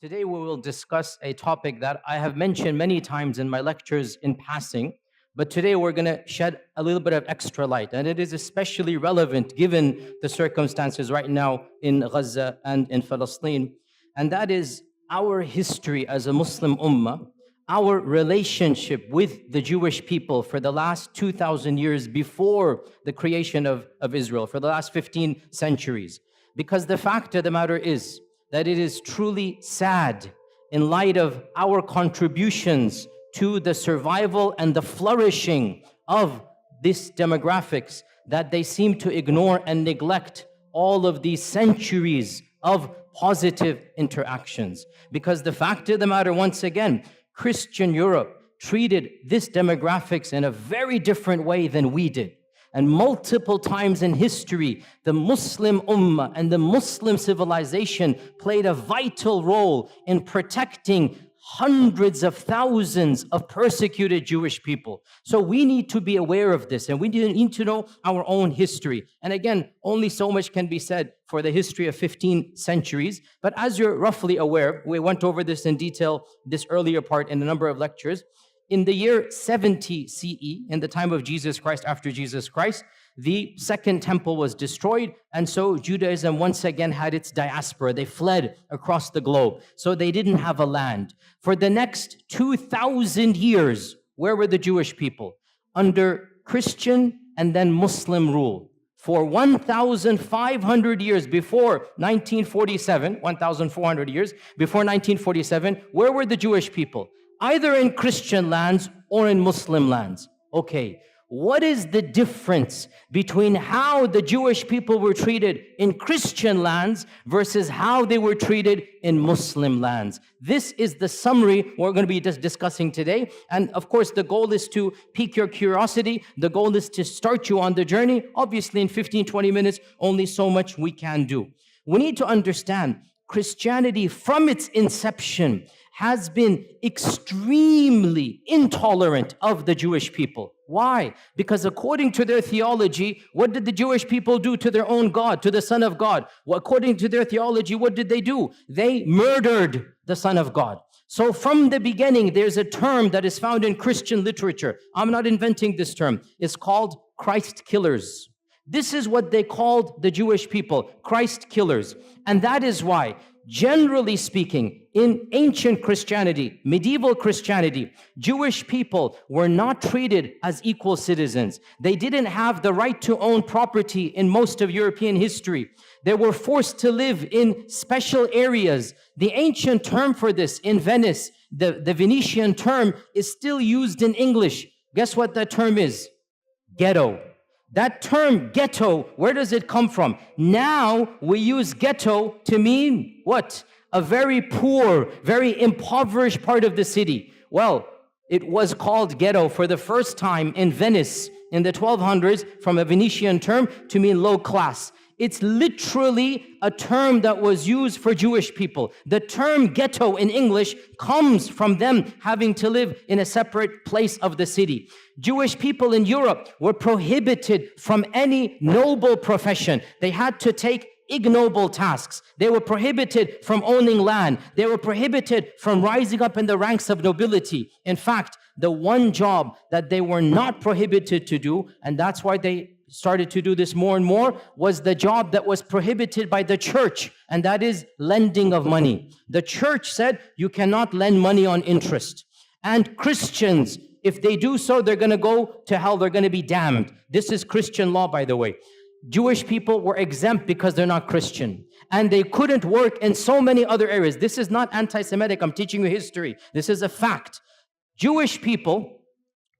Today we will discuss a topic that I have mentioned many times in my lectures in passing, but today we're going to shed a little bit of extra light, and it is especially relevant given the circumstances right now in Gaza and in Palestine, and that is our history as a Muslim ummah, our relationship with the Jewish people for the last 2,000 years before the creation of Israel, for the last 15 centuries. Because the fact of the matter is that it is truly sad in light of our contributions to the survival and the flourishing of this demographics that they seem to ignore and neglect all of these centuries of positive interactions. Because the fact of the matter, once again, Christian Europe treated this demographics in a very different way than we did. And multiple times in history, the Muslim ummah and the Muslim civilization played a vital role in protecting hundreds of thousands of persecuted Jewish people. So we need to be aware of this, and we need to know our own history. And again, only so much can be said for the history of 15 centuries. But as you're roughly aware, we went over this in detail, this earlier part in a number of lectures. In the year 70 CE, in the time of Jesus Christ, after Jesus Christ, the second temple was destroyed, and so Judaism once again had its diaspora. They fled across the globe, so they didn't have a land. For the next 2,000 years, where were the Jewish people? Under Christian and then Muslim rule. For 1,500 years before 1947, 1,400 years before 1947, where were the Jewish people? Either in Christian lands or in Muslim lands. Okay, what is the difference between how the Jewish people were treated in Christian lands versus how they were treated in Muslim lands? This is the summary we're going to be discussing today. And of course, the goal is to pique your curiosity. The goal is to start you on the journey. Obviously, in 15, 20 minutes, only so much we can do. We need to understand Christianity from its inception has been extremely intolerant of the Jewish people. Why? Because according to their theology, what did the Jewish people do to their own God, to the Son of God? Well, according to their theology, what did they do? They murdered the Son of God. So from the beginning, there's a term that is found in Christian literature. I'm not inventing this term. It's called Christ killers. This is what they called the Jewish people, Christ killers. And that is why, generally speaking, in ancient Christianity, medieval Christianity, Jewish people were not treated as equal citizens. They didn't have the right to own property in most of European history. They were forced to live in special areas. The ancient term for this in Venice, the Venetian term, is still used in English. Guess what that term is? Ghetto. That term ghetto, where does it come from? Now we use ghetto to mean what? A very poor, very impoverished part of the city. Well, it was called ghetto for the first time in Venice in the 1200s from a Venetian term to mean low class. It's literally a term that was used for Jewish people. The term ghetto in English comes from them having to live in a separate place of the city. Jewish people in Europe were prohibited from any noble profession. They had to take ignoble tasks. They were prohibited from owning land. They were prohibited from rising up in the ranks of nobility. In fact, the one job that they were not prohibited to do, and that's why they started to do this more and more, was the job that was prohibited by the church, and that is lending of money. The church said you cannot lend money on interest. And Christians, if they do so, they're going to go to hell. They're going to be damned. This is Christian law, by the way. Jewish people were exempt because they're not Christian. And they couldn't work in so many other areas. This is not anti-Semitic. I'm teaching you history. This is a fact. Jewish people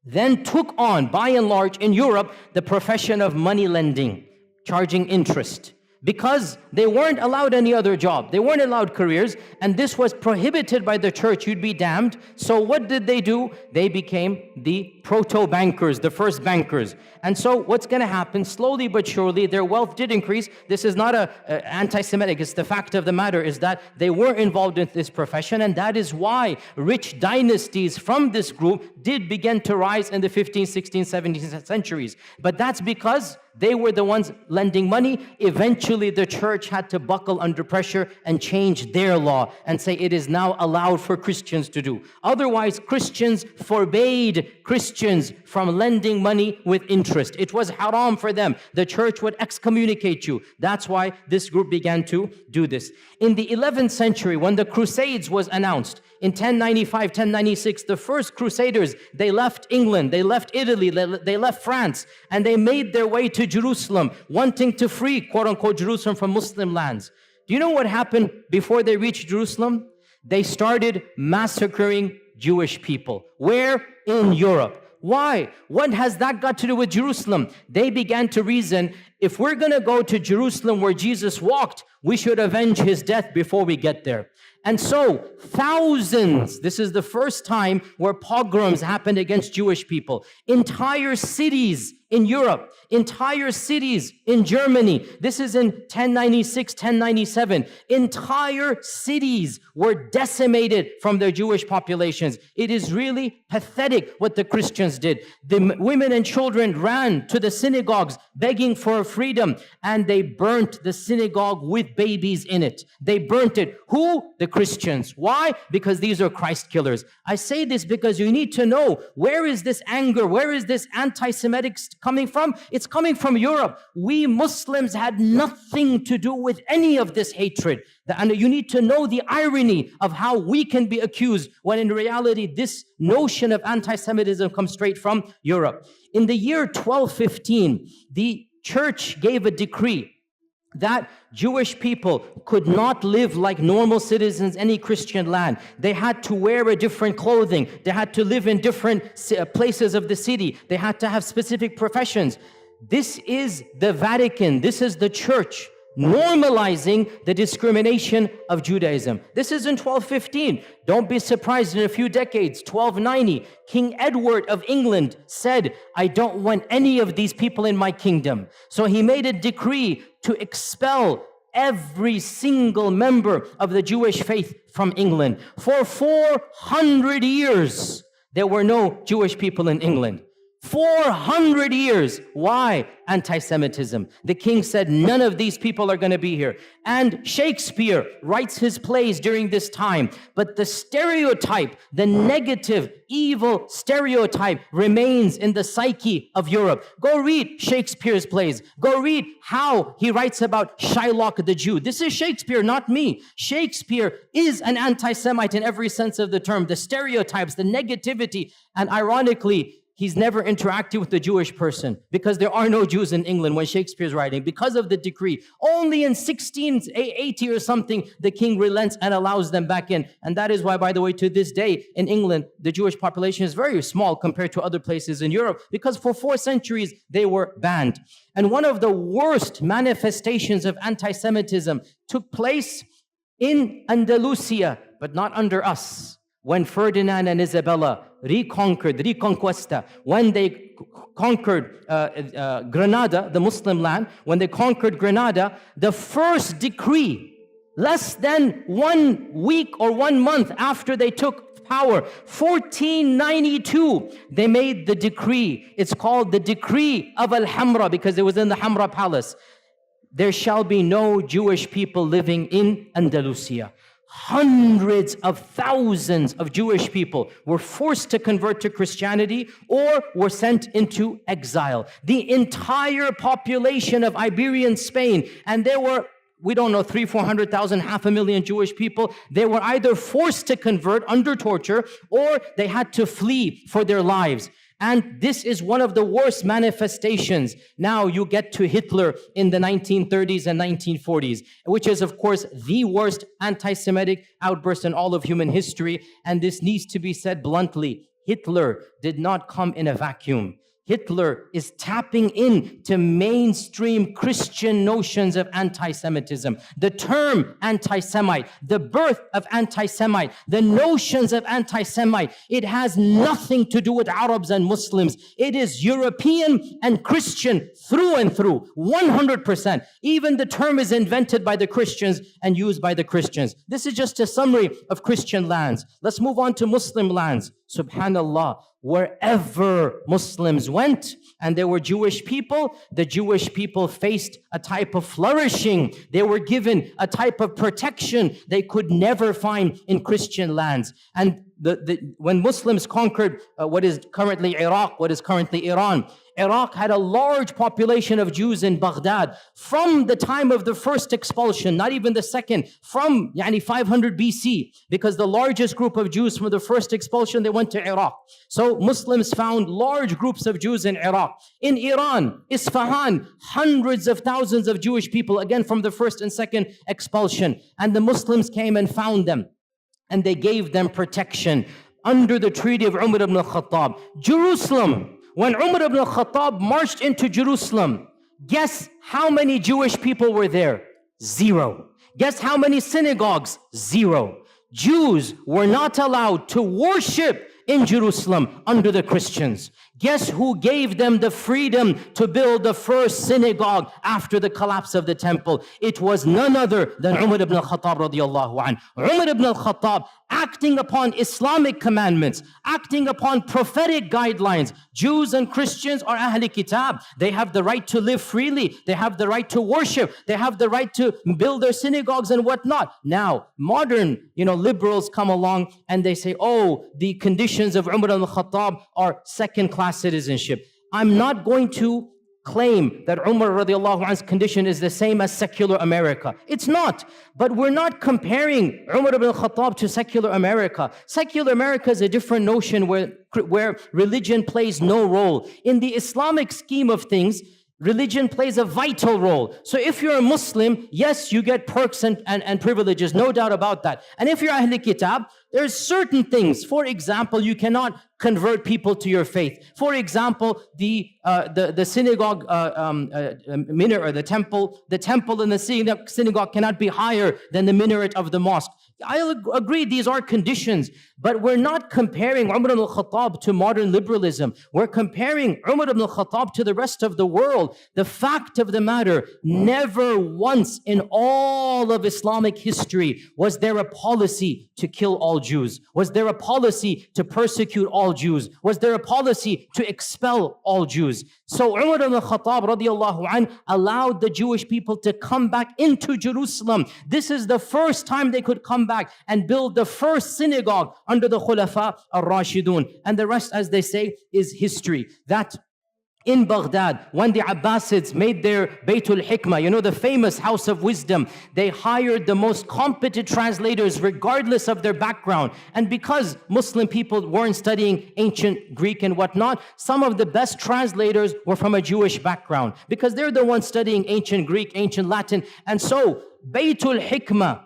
then took on, by and large, in Europe, the profession of money lending, charging interest, because they weren't allowed any other job. They weren't allowed careers, and this was prohibited by the church. You'd be damned. So what did they do? They became the proto-bankers, the first bankers. And so what's going to happen, slowly but surely, their wealth did increase. This is not anti-Semitic. It's the fact of the matter is that they were involved in this profession, and that is why rich dynasties from this group did begin to rise in the 15th, 16th, 17th centuries. But that's because They were the ones lending money. Eventually, the church had to buckle under pressure and change their law and say it is now allowed for Christians to do. Otherwise, Christians forbade Christians from lending money with interest. It was haram for them. The church would excommunicate you. That's why this group began to do this. In the 11th century, when the Crusades was announced, in 1095, 1096, the first Crusaders, they left England, they left Italy, they left France, and they made their way to Jerusalem, wanting to free, quote-unquote, Jerusalem from Muslim lands. Do you know what happened before they reached Jerusalem? They started massacring Jewish people. Where? In Europe. Why? What has that got to do with Jerusalem? They began to reason, if we're going to go to Jerusalem where Jesus walked, we should avenge his death before we get there. And so, thousands, this is the first time where pogroms happened against Jewish people. Entire cities in Europe, entire cities in Germany. This is in 1096, 1097. Entire cities were decimated from their Jewish populations. It is really pathetic what the Christians did. The women and children ran to the synagogues begging for freedom, and they burnt the synagogue with babies in it. They burnt it. Who? The Christians. Why? Because these are Christ killers. I say this because you need to know, where is this anger? Where is this anti-Semitic coming from? It's coming from Europe. We Muslims had nothing to do with any of this hatred. And you need to know the irony of how we can be accused when in reality this notion of anti-Semitism comes straight from Europe. In the year 1215, the church gave a decree that Jewish people could not live like normal citizens in any Christian land. They had to wear a different clothing. They had to live in different places of the city. They had to have specific professions. This is the Vatican. This is the church normalizing the discrimination of Judaism. This is in 1215. Don't be surprised in a few decades, 1290, King Edward of England said, I don't want any of these people in my kingdom. So he made a decree to expel every single member of the Jewish faith from England. For 400 years, there were no Jewish people in England. 400 years. Why? Anti-Semitism. The king said, none of these people are going to be here. And Shakespeare writes his plays during this time. But the stereotype, the negative, evil stereotype remains in the psyche of Europe. Go read Shakespeare's plays. Go read how he writes about Shylock the Jew. This is Shakespeare, not me. Shakespeare is an anti-Semite in every sense of the term. The stereotypes, the negativity, and ironically, he's never interacted with the Jewish person because there are no Jews in England when Shakespeare's writing because of the decree. Only in 1680 or something, the king relents and allows them back in. And that is why, by the way, to this day in England, the Jewish population is very small compared to other places in Europe because for 4 centuries, they were banned. And one of the worst manifestations of anti-Semitism took place in Andalusia, but not under us. When Ferdinand and Isabella Reconquista, when they conquered Granada, the Muslim land, when they conquered Granada, the first decree, less than 1 week or 1 month after they took power, 1492, they made the decree. It's called the Decree of Al-Hamra because it was in the Hamra Palace. There shall be no Jewish people living in Andalusia. Hundreds of thousands of Jewish people were forced to convert to Christianity or were sent into exile. The entire population of Iberian Spain, and there were, we don't know, 300,000-400,000, 500,000 Jewish people, they were either forced to convert under torture or they had to flee for their lives. And this is one of the worst manifestations. Now you get to Hitler in the 1930s and 1940s, which is, of course, the worst anti-Semitic outburst in all of human history. And this needs to be said bluntly. Hitler did not come in a vacuum. Hitler is tapping into mainstream Christian notions of anti-Semitism. The term anti-Semite, the birth of anti-Semite, the notions of anti-Semite, it has nothing to do with Arabs and Muslims. It is European and Christian through and through, 100%. Even the term is invented by the Christians and used by the Christians. This is just a summary of Christian lands. Let's move on to Muslim lands. subhanallah, wherever Muslims went and there were Jewish people, the Jewish people faced a type of flourishing. They were given a type of protection they could never find in Christian lands. And when Muslims conquered what is currently Iraq, what is currently Iran, Iraq had a large population of Jews in Baghdad from the time of the first expulsion, not even the second, from 500 BC, because the largest group of Jews from the first expulsion, they went to Iraq. So Muslims found large groups of Jews in Iraq. In Iran, Isfahan, hundreds of thousands of Jewish people, again from the first and second expulsion. And the Muslims came and found them, and they gave them protection under the treaty of Umar ibn al-Khattab. Jerusalem, when Umar ibn al-Khattab marched into Jerusalem, guess how many Jewish people were there? 0. Guess how many synagogues? 0. Jews were not allowed to worship in Jerusalem under the Christians. Guess who gave them the freedom to build the first synagogue after the collapse of the temple? It was none other than Umar ibn al-Khattab radiyallahu anhu. Umar ibn al-Khattab, acting upon Islamic commandments, acting upon prophetic guidelines. Jews and Christians are Ahli Kitab. They have the right to live freely. They have the right to worship. They have the right to build their synagogues and whatnot. Now, modern, liberals come along and they say, oh, the conditions of Umar al-Khattab are second-class citizenship. I'm not going to claim that Umar radiallahu anhu's condition is the same as secular America. It's not. But we're not comparing Umar ibn al-Khattab to secular America. Secular America is a different notion where religion plays no role. In the Islamic scheme of things, religion plays a vital role. So if you're a Muslim, yes, you get perks and privileges, no doubt about that. And if you're Ahl Kitab, there's certain things. For example, you cannot convert people to your faith. For example, the synagogue minaret, or the temple in the synagogue cannot be higher than the minaret of the mosque. I agree, these are conditions, but we're not comparing Umar ibn al-Khattab to modern liberalism. We're comparing Umar ibn al-Khattab to the rest of the world. The fact of the matter, never once in all of Islamic history was there a policy to kill all Jews. Was there a policy to persecute all Jews? Was there a policy to expel all Jews? So Umar ibn al-Khattab radiyallahu anhu allowed the Jewish people to come back into Jerusalem. This is the first time they could come back and build the first synagogue under the Khulafa Ar-Rashidun. And the rest, as they say, is history. That in Baghdad, when the Abbasids made their Baytul Hikmah, the famous house of wisdom, they hired the most competent translators regardless of their background. And because Muslim people weren't studying ancient Greek and whatnot, some of the best translators were from a Jewish background because they're the ones studying ancient Greek, ancient Latin. And so Baytul Hikmah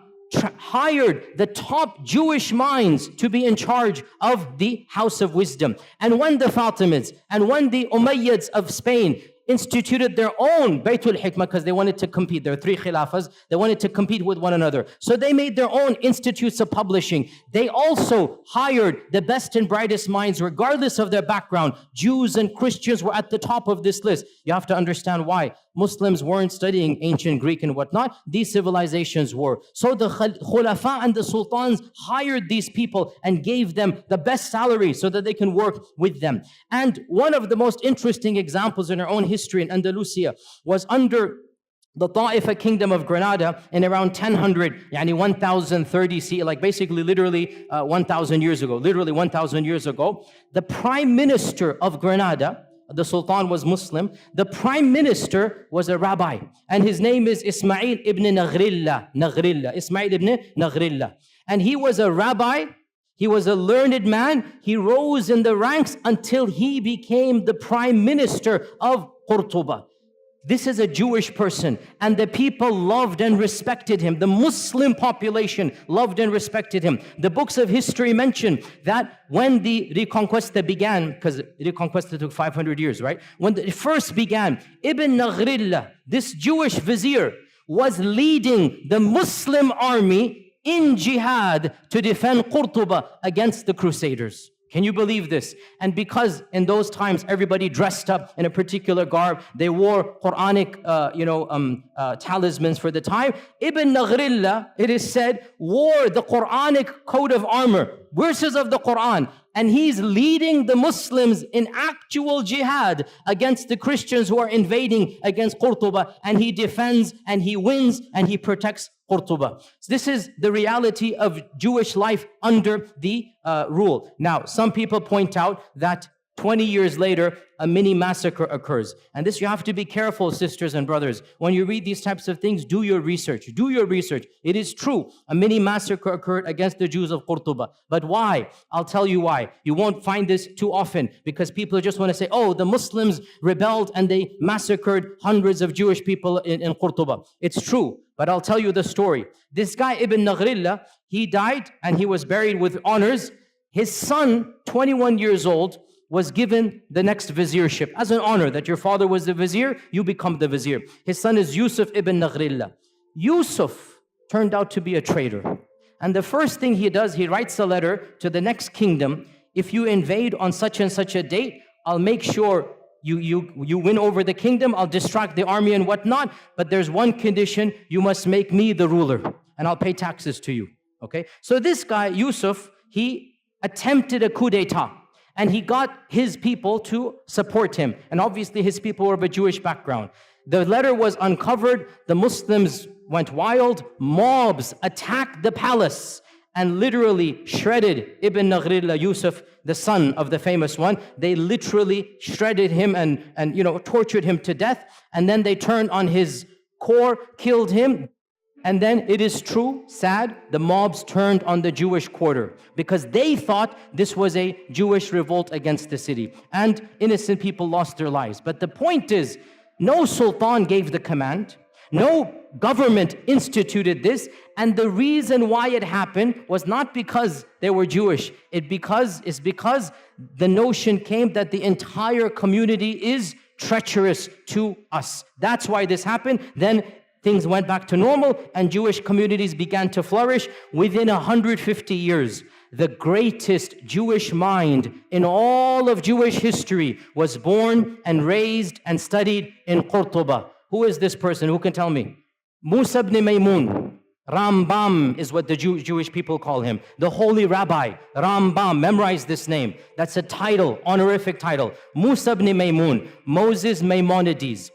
hired the top Jewish minds to be in charge of the House of Wisdom. And when the Fatimids and when the Umayyads of Spain instituted their own Baytul Hikmah, because they wanted to compete. There are 3 khilafas. They wanted to compete with one another. So they made their own institutes of publishing. They also hired the best and brightest minds, regardless of their background. Jews and Christians were at the top of this list. You have to understand why. Muslims weren't studying ancient Greek and whatnot. These civilizations were. So the Khulafa and the Sultans hired these people and gave them the best salary so that they can work with them. And one of the most interesting examples in our own history in Andalusia was under the Ta'ifa kingdom of Granada in around 1000, 1030 CE, like basically literally 1000 years ago, the prime minister of Granada, the Sultan was Muslim, the prime minister was a rabbi, and his name is Ismail ibn Ismail ibn Naghrilla. And he was a rabbi, he was a learned man, he rose in the ranks until he became the prime minister of Qurtuba. This is a Jewish person, and the people loved and respected him. The Muslim population loved and respected him. The books of history mention that when the Reconquista began, because Reconquista took 500 years, right? When it first began, Ibn Naghrilla, this Jewish vizier, was leading the Muslim army in jihad to defend Qurtuba against the Crusaders. Can you believe this? And because in those times everybody dressed up in a particular garb, they wore Quranic, talismans for the time. Ibn Naghrilla, it is said, wore the Quranic coat of armor verses of the Quran, and he's leading the Muslims in actual jihad against the Christians who are invading against Qurtuba, and he defends and he wins and he protects Qurtuba. So this is the reality of Jewish life under the rule. Now, some people point out that 20 years later, a mini massacre occurs. And this, you have to be careful, sisters and brothers. When you read these types of things, do your research. Do your research. It is true. A mini massacre occurred against the Jews of Qurtuba. But why? I'll tell you why. You won't find this too often because people just want to say, oh, the Muslims rebelled and they massacred hundreds of Jewish people in Qurtuba. It's true. But I'll tell you the story. This guy, Ibn Naghrillah, he died and he was buried with honors. His son, 21 years old, was given the next viziership as an honor that your father was the vizier, you become the vizier. His son is Yusuf ibn Naghrillah. Yusuf turned out to be a traitor. And the first thing he does, he writes a letter to the next kingdom. If you invade on such and such a date, I'll make sure you win over the kingdom. I'll distract the army and whatnot. But there's one condition, you must make me the ruler and I'll pay taxes to you. Okay? So this guy, Yusuf, he attempted a coup d'etat. And he got his people to support him. And obviously his people were of a Jewish background. The letter was uncovered. The Muslims went wild. Mobs attacked the palace and literally shredded Ibn Naghrillah, Yusuf, the son of the famous one. They literally shredded him and tortured him to death. And then they turned on his core, killed him. And then it is true, sad, the mobs turned on the Jewish quarter because they thought this was a Jewish revolt against the city. And innocent people lost their lives. But the point is, no sultan gave the command. No government instituted this. And the reason why it happened was not because they were Jewish. It's because the notion came that the entire community is treacherous to us. That's why this happened. Then things went back to normal and Jewish communities began to flourish. Within 150 years, the greatest Jewish mind in all of Jewish history was born and raised and studied in Qurtuba. Who is this person? Who can tell me? Musa ibn Maymun. Rambam is what the Jewish people call him. The holy rabbi, Rambam. Memorize this name. That's a title, honorific title. Musa ibn Maymun, Moses Maimonides.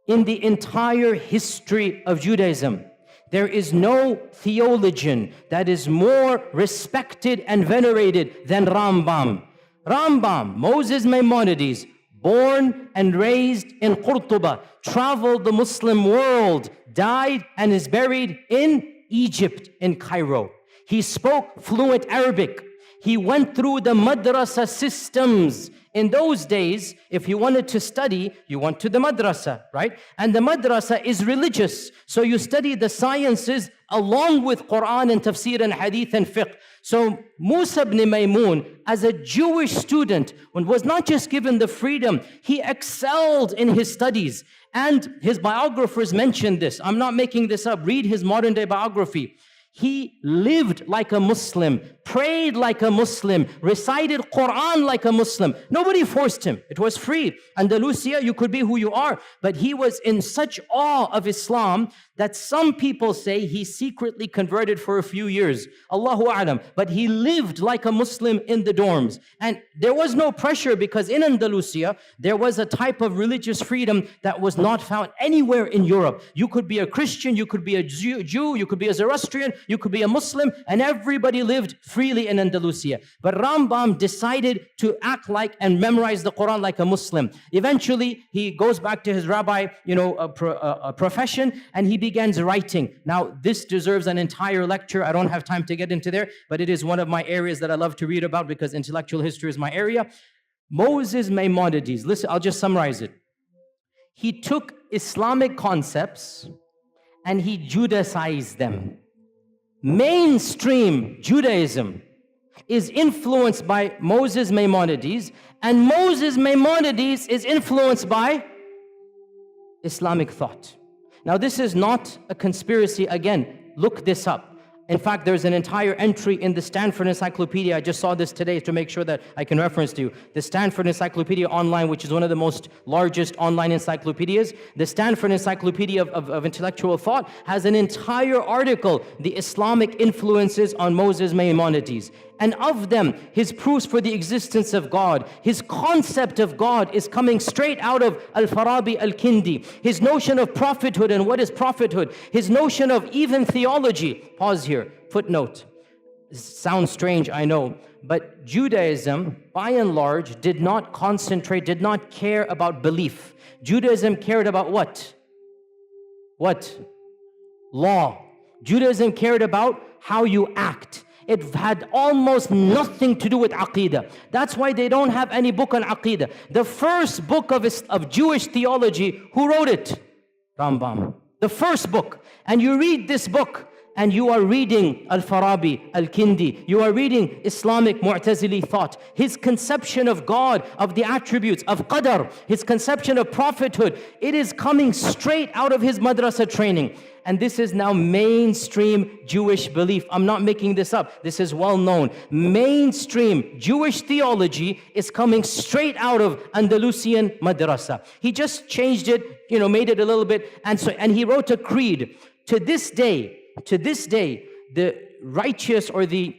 In the entire history of Judaism, there is no theologian that is more respected and venerated than Rambam. Rambam, Moses Maimonides, born and raised in Qurtuba, traveled the Muslim world, died and is buried in Egypt, in Cairo. He spoke fluent Arabic. He went through the madrasa systems. In those days, if you wanted to study, you went to the madrasa, right? And the madrasa is religious. So you study the sciences along with Quran and tafsir and hadith and fiqh. So Musa ibn Maymun, as a Jewish student, was not just given the freedom, he excelled in his studies. And his biographers mentioned this. I'm not making this up. Read his modern day biography. He lived like a Muslim, prayed like a Muslim, recited Quran like a Muslim. Nobody forced him. It was free. Andalusia, you could be who you are. But he was in such awe of Islam that some people say he secretly converted for a few years. Allahu A'lam. But he lived like a Muslim in the dorms. And there was no pressure because in Andalusia, there was a type of religious freedom that was not found anywhere in Europe. You could be a Christian, you could be a Jew, you could be a Zoroastrian, you could be a Muslim, and everybody lived freely in Andalusia. But Rambam decided to act like and memorize the Quran like a Muslim. Eventually, he goes back to his rabbi, profession, and he begins writing. Now, this deserves an entire lecture. I don't have time to get into there, but it is one of my areas that I love to read about because intellectual history is my area. Moses Maimonides, listen, I'll just summarize it. He took Islamic concepts and he Judaicized them. Mainstream Judaism is influenced by Moses Maimonides, and Moses Maimonides is influenced by Islamic thought. Now, this is not a conspiracy. Again, look this up. In fact, there's an entire entry in the Stanford Encyclopedia. I just saw this today to make sure that I can reference to you. The Stanford Encyclopedia Online, which is one of the most largest online encyclopedias. The Stanford Encyclopedia of Intellectual Thought has an entire article, The Islamic Influences on Moses Maimonides. And of them, his proofs for the existence of God, his concept of God is coming straight out of Al-Farabi Al-Kindi. His notion of prophethood and what is prophethood, his notion of even theology. Pause here, footnote. Sounds strange, I know, but Judaism, by and large, did not concentrate, did not care about belief. Judaism cared about what? What? Law. Judaism cared about how you act. It had almost nothing to do with Aqidah. That's why they don't have any book on Aqidah. The first book of Jewish theology, who wrote it? Rambam. The first book. And you read this book, and you are reading Al-Farabi, Al-Kindi. You are reading Islamic Mu'tazili thought. His conception of God, of the attributes, of Qadar, his conception of prophethood, it is coming straight out of his madrasa training. And this is now mainstream Jewish belief. I'm not making this up. This is well known. Mainstream Jewish theology is coming straight out of Andalusian madrasa. He just changed it, made it a little bit. And he wrote a creed. To this day, the righteous or the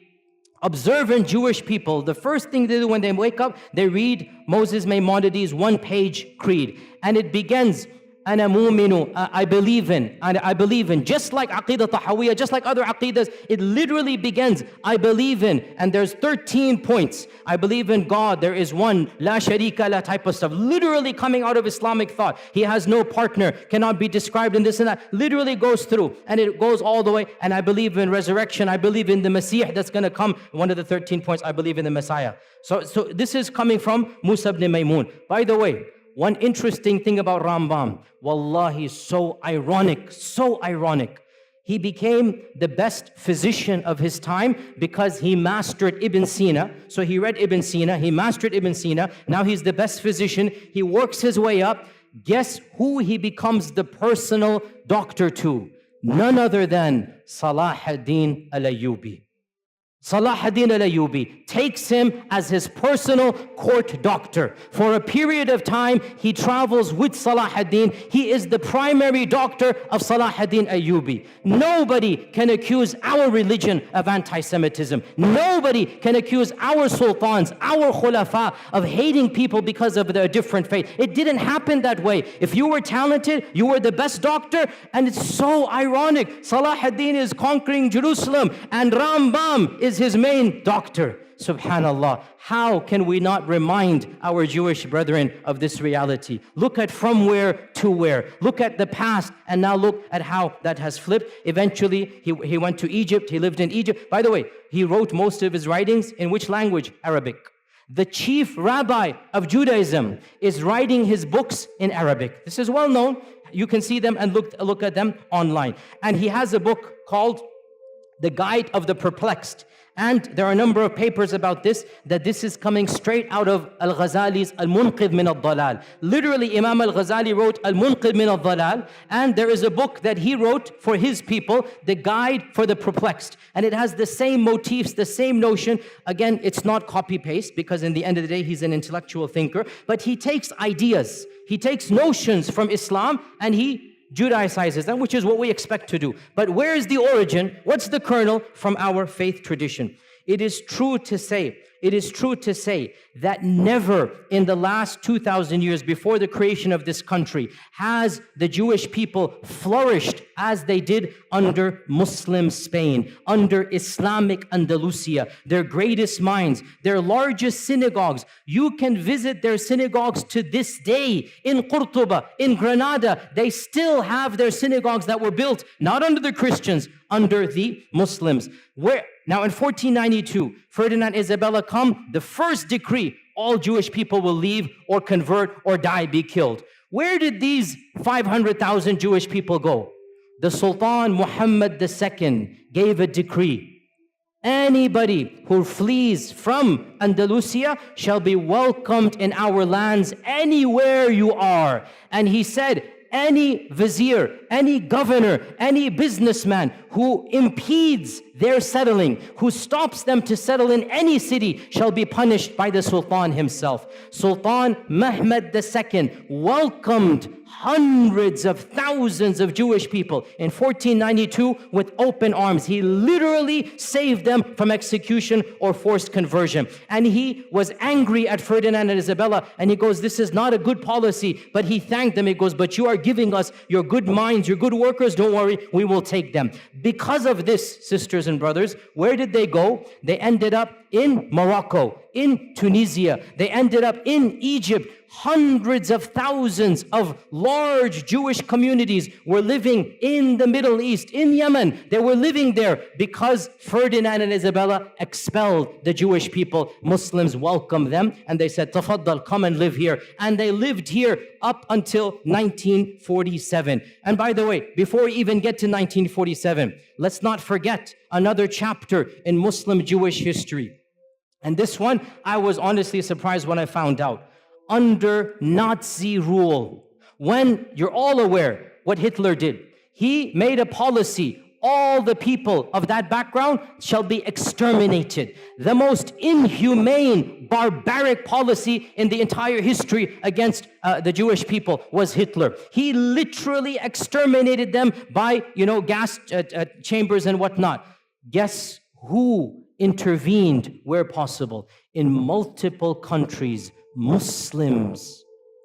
observant Jewish people, the first thing they do when they wake up, they read Moses Maimonides' one-page creed. And it begins, Ana mu'minu, I believe in, just like Aqidah Tahawiyya, just like other Aqidas, it literally begins, I believe in, and there's 13 points. I believe in God, there is one, la sharika la type of stuff, literally coming out of Islamic thought. He has no partner, cannot be described in this and that, literally goes through, and it goes all the way, and I believe in resurrection, I believe in the Masih that's going to come, one of the 13 points, I believe in the Messiah. So this is coming from Musa ibn Maymun. By the way, one interesting thing about Rambam, wallahi, so ironic. He became the best physician of his time because he mastered Ibn Sina. So he read Ibn Sina, he mastered Ibn Sina. Now he's the best physician. He works his way up. Guess who he becomes the personal doctor to? None other than Salah ad-Din al-Ayyubi. Salah ad-Din al-Ayyubi takes him as his personal court doctor. For a period of time, he travels with Salah ad-Din. He is the primary doctor of Salah ad-Din Ayyubi. Nobody can accuse our religion of anti-Semitism. Nobody can accuse our sultans, our khulafa of hating people because of their different faith. It didn't happen that way. If you were talented, you were the best doctor, and it's so ironic. Salah ad-Din is conquering Jerusalem, and Rambam is his main doctor. Subhanallah. How can we not remind our Jewish brethren of this reality? Look at from where to where. Look at the past and now look at how that has flipped. Eventually, he went to Egypt. He lived in Egypt. By the way, he wrote most of his writings in which language? Arabic. The chief rabbi of Judaism is writing his books in Arabic. This is well known. You can see them and look at them online. And he has a book called The Guide of the Perplexed. And there are a number of papers about this, that this is coming straight out of Al-Ghazali's Al-Munqidh min al-Dalal. Literally, Imam Al-Ghazali wrote Al-Munqidh min al-Dalal, and there is a book that he wrote for his people, The Guide for the Perplexed. And it has the same motifs, the same notion. Again, it's not copy-paste, because in the end of the day, he's an intellectual thinker. But he takes ideas, he takes notions from Islam, and he Judaizes them, which is what we expect to do. But where is the origin? What's the kernel? From our faith tradition. It is true to say that never in the last 2,000 years before the creation of this country has the Jewish people flourished as they did under Muslim Spain, under Islamic Andalusia, their greatest minds, their largest synagogues. You can visit their synagogues to this day in Qurtuba, in Granada. They still have their synagogues that were built not under the Christians, under the Muslims. Now in 1492, Ferdinand Isabella come, the first decree, all Jewish people will leave or convert or die, be killed. Where did these 500,000 Jewish people go? The Sultan Muhammad II gave a decree. Anybody who flees from Andalusia shall be welcomed in our lands anywhere you are. And he said, any vizier, any governor, any businessman who impedes their settling, who stops them to settle in any city, shall be punished by the Sultan himself. Sultan Mehmed II welcomed hundreds of thousands of Jewish people in 1492 with open arms. He literally saved them from execution or forced conversion. And he was angry at Ferdinand and Isabella, and he goes, this is not a good policy. But he thanked them. He goes, but you are giving us your good minds, your good workers. Don't worry, we will take them. Because of this, sisters and brothers, where did they go? They ended up in Morocco, in Tunisia. They ended up in Egypt. Hundreds of thousands of large Jewish communities were living in the Middle East, in Yemen. They were living there because Ferdinand and Isabella expelled the Jewish people. Muslims welcomed them and they said, Tafaddal, come and live here. And they lived here up until 1947. And by the way, before we even get to 1947, let's not forget another chapter in Muslim Jewish history. And this one, I was honestly surprised when I found out. Under Nazi rule, when you're all aware what Hitler did, he made a policy, all the people of that background shall be exterminated. The most inhumane, barbaric policy in the entire history against the Jewish people was Hitler. He literally exterminated them by, gas chambers and whatnot. Guess who intervened where possible? In multiple countries, Muslims,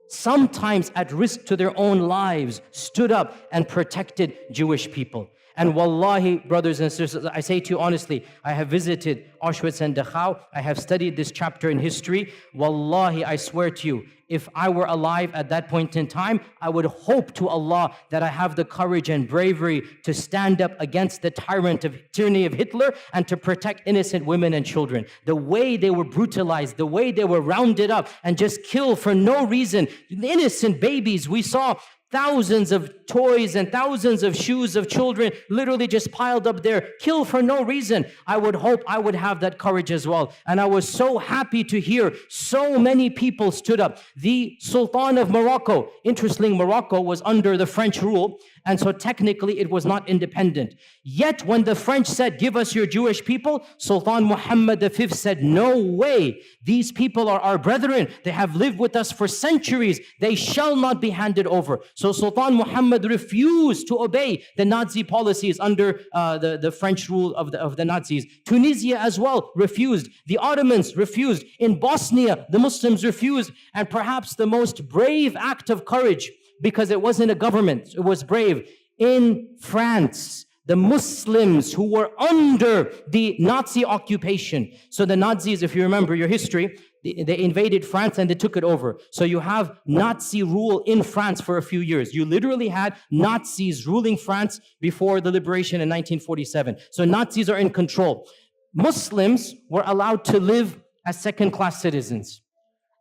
sometimes at risk to their own lives, stood up and protected Jewish people. And wallahi, brothers and sisters, I say to you honestly, I have visited Auschwitz and Dachau. I have studied this chapter in history. Wallahi, I swear to you, if I were alive at that point in time, I would hope to Allah that I have the courage and bravery to stand up against the tyranny of Hitler and to protect innocent women and children. The way they were brutalized, the way they were rounded up and just killed for no reason. Innocent babies, we saw thousands of toys and thousands of shoes of children literally just piled up there, killed for no reason. I would hope I would have that courage as well. And I was so happy to hear so many people stood up. The Sultan of Morocco, interestingly, Morocco was under the French rule, and so technically it was not independent. Yet when the French said, give us your Jewish people, Sultan Muhammad V said, no way. These people are our brethren. They have lived with us for centuries. They shall not be handed over. So Sultan Muhammad refused to obey the Nazi policies under the French rule of the Nazis. Tunisia as well refused. The Ottomans refused. In Bosnia, the Muslims refused. And perhaps the most brave act of courage, because it wasn't a government, it was brave. In France, the Muslims who were under the Nazi occupation. So the Nazis, if you remember your history, they invaded France and they took it over. So you have Nazi rule in France for a few years. You literally had Nazis ruling France before the liberation in 1947. So Nazis are in control. Muslims were allowed to live as second-class citizens.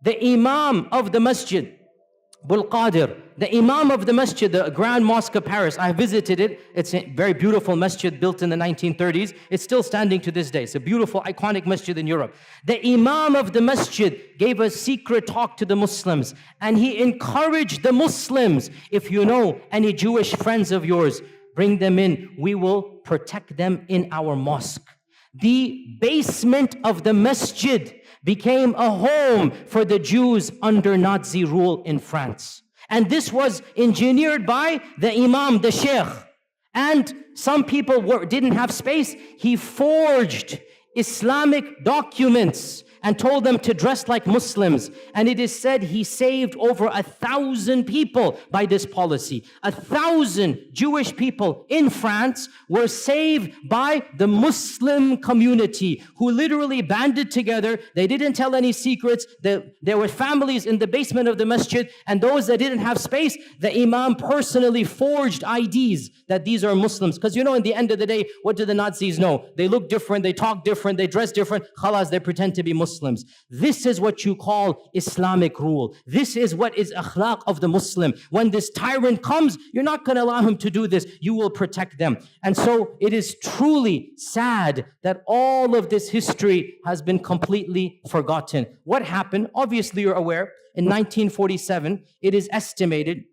The Imam of the Masjid, Abul Qadir, the Imam of the Masjid, the Grand Mosque of Paris, I visited it. It's a very beautiful masjid built in the 1930s. It's still standing to this day. It's a beautiful, iconic masjid in Europe. The Imam of the Masjid gave a secret talk to the Muslims, and he encouraged the Muslims, if you know any Jewish friends of yours, bring them in. We will protect them in our mosque. The basement of the masjid became a home for the Jews under Nazi rule in France. And this was engineered by the Imam, the Sheikh. And some people didn't have space. He forged Islamic documents and told them to dress like Muslims. And it is said he saved over 1,000 people by this policy. 1,000 Jewish people in France were saved by the Muslim community who literally banded together. They didn't tell any secrets. There were families in the basement of the masjid, and those that didn't have space, the Imam personally forged IDs that these are Muslims. Because in the end of the day, what do the Nazis know? They look different, they talk different, they dress different. Khalas, they pretend to be Muslims. This is what you call Islamic rule. This is what is akhlaq of the Muslim. When this tyrant comes, you're not going to allow him to do this. You will protect them. And so it is truly sad that all of this history has been completely forgotten. What happened? Obviously, you're aware, in 1947, it is estimated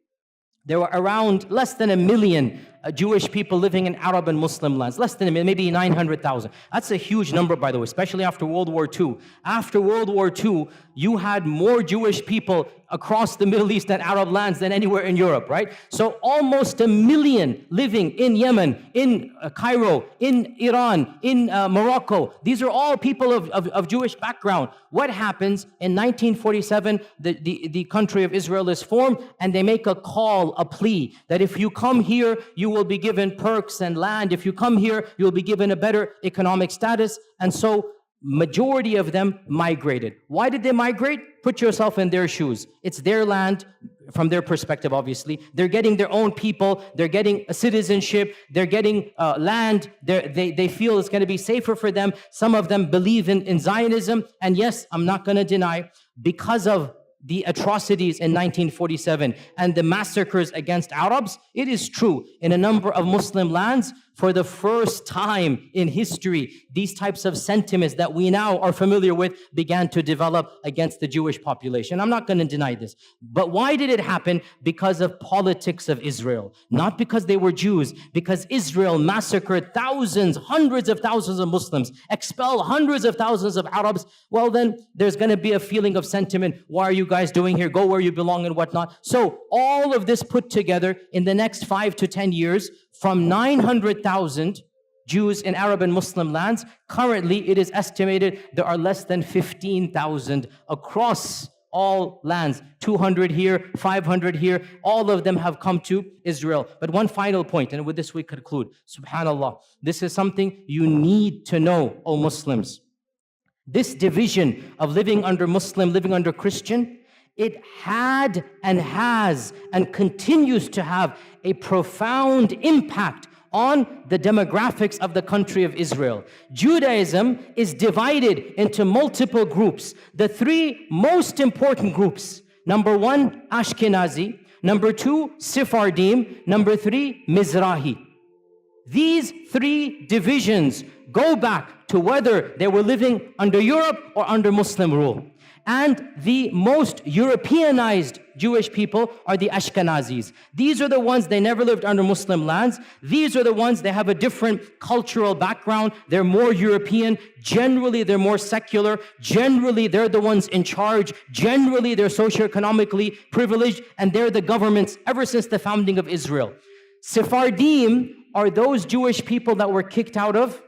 there were around less than 1 million Jewish people living in Arab and Muslim lands. Less than a million, maybe 900,000. That's a huge number, by the way, especially after World War II. After World War II, you had more Jewish people across the Middle East and Arab lands than anywhere in Europe, right? So almost 1 million living in Yemen, in Cairo, in Iran, in Morocco. These are all people of Jewish background. What happens in 1947? The country of Israel is formed, and they make a call, a plea, that if you come here, you will be given perks and land. If you come here, you'll be given a better economic status. And so majority of them migrated. Why did they migrate? Put yourself in their shoes. It's their land from their perspective, obviously. They're getting their own people. They're getting a citizenship. They're getting land. They feel it's going to be safer for them. Some of them believe in Zionism. And yes, I'm not going to deny, because of the atrocities in 1947 and the massacres against Arabs, it is true, in a number of Muslim lands, for the first time in history, these types of sentiments that we now are familiar with began to develop against the Jewish population. I'm not going to deny this. But why did it happen? Because of politics of Israel. Not because they were Jews, because Israel massacred thousands, hundreds of thousands of Muslims, expelled hundreds of thousands of Arabs. Well, then there's going to be a feeling of sentiment. Why are you guys doing here? Go where you belong and whatnot. So all of this put together in the next 5 to 10 years, from 900,000 Jews in Arab and Muslim lands, currently it is estimated there are less than 15,000 across all lands. 200 here, 500 here. All of them have come to Israel. But one final point, and with this we conclude. Subhanallah, this is something you need to know, O Muslims. This division of living under Muslim, living under Christian, it had and has and continues to have a profound impact on the demographics of the country of Israel. Judaism is divided into multiple groups. The three most important groups: number one, Ashkenazi; number two, Sephardim; number three, Mizrahi. These three divisions go back to whether they were living under Europe or under Muslim rule. And the most Europeanized Jewish people are the Ashkenazis. These are the ones, they never lived under Muslim lands. These are the ones, they have a different cultural background. They're more European. Generally, they're more secular. Generally, they're the ones in charge. Generally, they're socioeconomically privileged, and they're the governments ever since the founding of Israel. Sephardim are those Jewish people that were kicked out of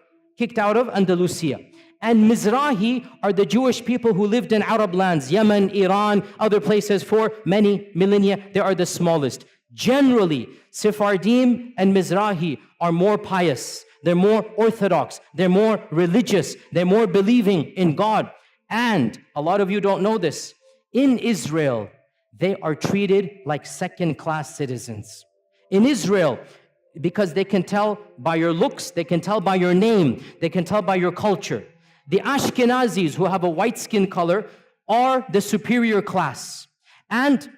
Andalusia. And Mizrahi are the Jewish people who lived in Arab lands, Yemen, Iran, other places for many millennia. They are the smallest. Generally, Sephardim and Mizrahi are more pious. They're more orthodox. They're more religious. They're more believing in God. And a lot of you don't know this. In Israel, they are treated like second-class citizens. In Israel, because they can tell by your looks, they can tell by your name, they can tell by your culture. The Ashkenazis, who have a white skin color, are the superior class. And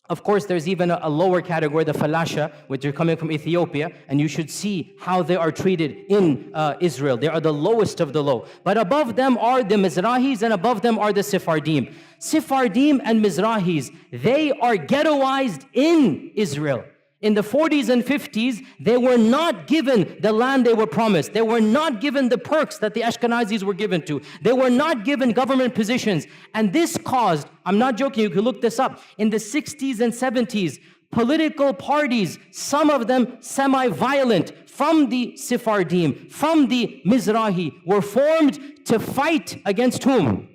of course, there's even a lower category, the Falasha, which are coming from Ethiopia, and you should see how they are treated in Israel. They are the lowest of the low. But above them are the Mizrahis, and above them are the Sephardim. Sephardim and Mizrahis, they are ghettoized in Israel. In the 40s and 50s, they were not given the land they were promised. They were not given the perks that the Ashkenazis were given to. They were not given government positions. And this caused, I'm not joking, you can look this up, in the 60s and 70s, political parties, some of them semi-violent, from the Sephardim, from the Mizrahi, were formed to fight against whom?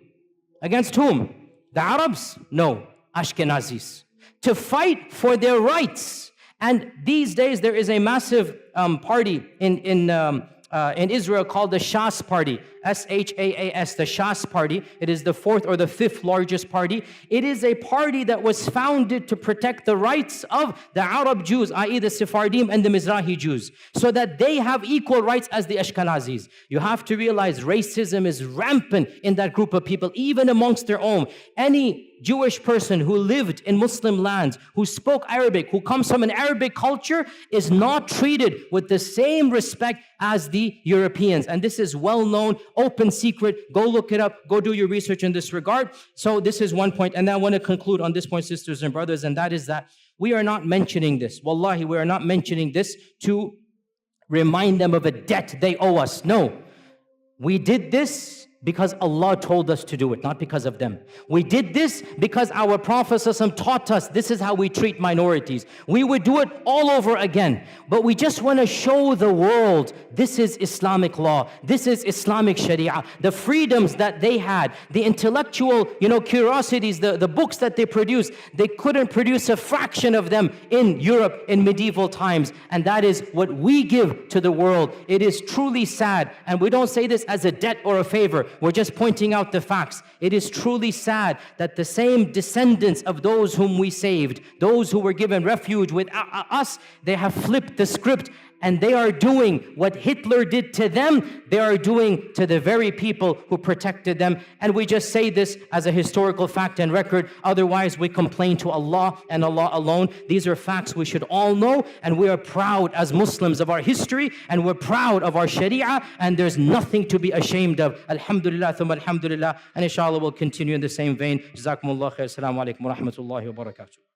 Against whom? The Arabs? No, Ashkenazis. To fight for their rights. And these days, there is a massive party in Israel called the Shas Party, S-H-A-A-S, the Shas Party. It is the fourth or the fifth largest party. It is a party that was founded to protect the rights of the Arab Jews, i.e. the Sephardim and the Mizrahi Jews, so that they have equal rights as the Ashkenazis. You have to realize racism is rampant in that group of people, even amongst their own. Any Jewish person who lived in Muslim lands, who spoke Arabic, who comes from an Arabic culture, is not treated with the same respect as the Europeans. And this is well known, open secret. Go look it up. Go do your research in this regard. So this is one point. And then I want to conclude on this point, sisters and brothers, and that is that We are not mentioning this. Wallahi, we are not mentioning this to remind them of a debt they owe us. No. We did this because Allah told us to do it, not because of them. We did this because our Prophet ﷺ taught us this is how we treat minorities. We would do it all over again, but we just want to show the world this is Islamic law, this is Islamic Sharia. The freedoms that they had, the intellectual, curiosities, the books that they produced, they couldn't produce a fraction of them in Europe in medieval times, and that is what we give to the world. It is truly sad, and we don't say this as a debt or a favor. We're just pointing out the facts. It is truly sad that the same descendants of those whom we saved, those who were given refuge with us, they have flipped the script, and they are doing what Hitler did to them, they are doing to the very people who protected them. And we just say this as a historical fact and record. Otherwise, we complain to Allah and Allah alone. These are facts we should all know, and we are proud as Muslims of our history, and we're proud of our Sharia, and there's nothing to be ashamed of. Alhamdulillah, thumma alhamdulillah. And inshallah, we'll continue in the same vein. Jazakumullah khair. Assalamu alaikum wa rahmatullahi wa barakatuh.